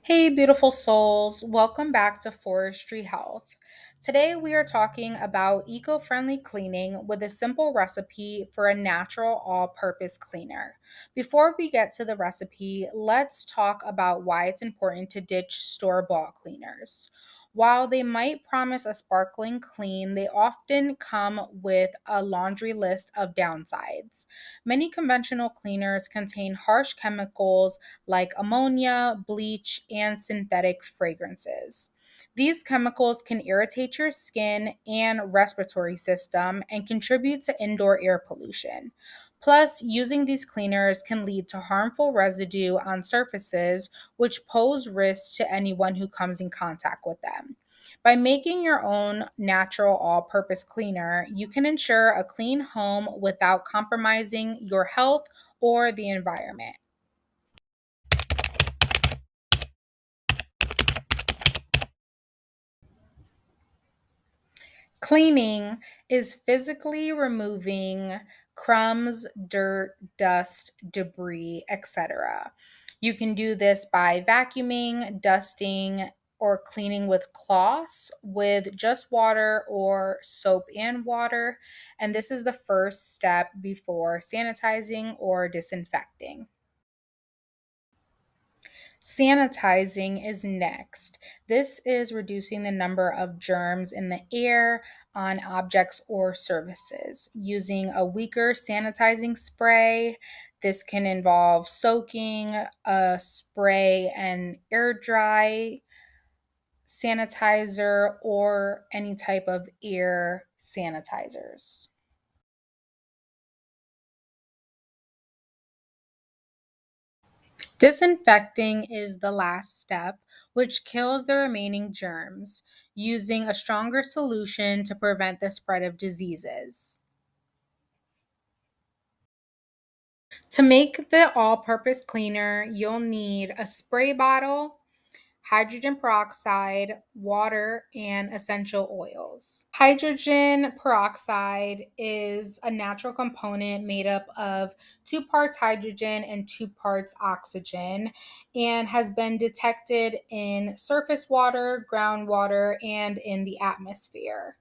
Hey, beautiful souls. Welcome back to Forestri Health. Today, we are talking about eco friendly cleaning with a simple recipe for a natural all purpose cleaner. Before we get to the recipe, let's talk about why it's important to ditch store bought cleaners. While they might promise a sparkling clean, they often come with a laundry list of downsides. Many conventional cleaners contain harsh chemicals like ammonia, bleach, and synthetic fragrances. These chemicals can irritate your skin and respiratory system and contribute to indoor air pollution. Plus, using these cleaners can lead to harmful residue on surfaces, which pose risks to anyone who comes in contact with them. By making your own natural all purpose cleaner, you can ensure a clean home without compromising your health or the environment. Cleaning is physically removing crumbs, dirt, dust, debris, etc. You can do this by vacuuming, dusting, or cleaning with cloths with just water or soap and water. And this is the first step before sanitizing or disinfecting. Sanitizing is next. This is reducing the number of germs in the air, on objects, or surfaces using a weaker sanitizing spray. This can involve soaking, a spray, and air dry sanitizer, or any type of air sanitizers. Disinfecting is the last step, which kills the remaining germs, using a stronger solution to prevent the spread of diseases. To make the all purpose cleaner, you'll need a spray bottle, hydrogen peroxide, water, and essential oils. Hydrogen peroxide is a natural component made up of 2 parts hydrogen and 2 parts oxygen and has been detected in surface water, groundwater, and in the atmosphere.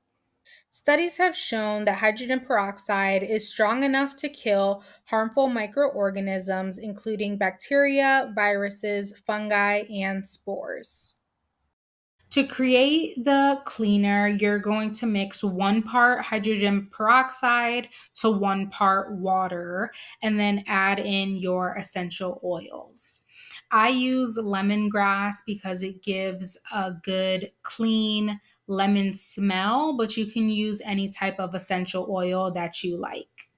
Studies have shown that hydrogen peroxide is strong enough to kill harmful microorganisms, including bacteria, viruses, fungi, and spores. To create the cleaner, you're going to mix 1 part hydrogen peroxide to 1 part water and then add in your essential oils. I use lemongrass because it gives a good, clean lemon smell, but you can use any type of essential oil that you like.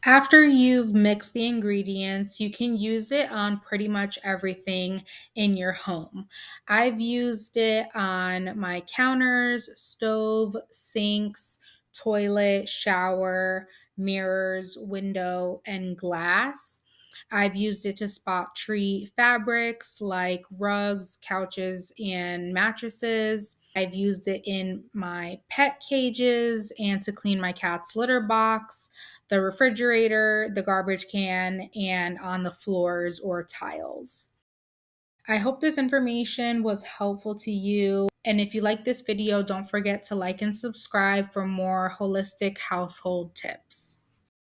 After you've mixed the ingredients, you can use it on pretty much everything in your home. I've used it on my counters, stove, sinks, toilet, shower, mirrors, window, and glass. I've used it to spot treat fabrics like rugs, couches, and mattresses. I've used it in my pet cages and to clean my cat's litter box, the refrigerator, the garbage can, and on the floors or tiles. I hope this information was helpful to you. And if you like this video, don't forget to like and subscribe for more holistic household tips.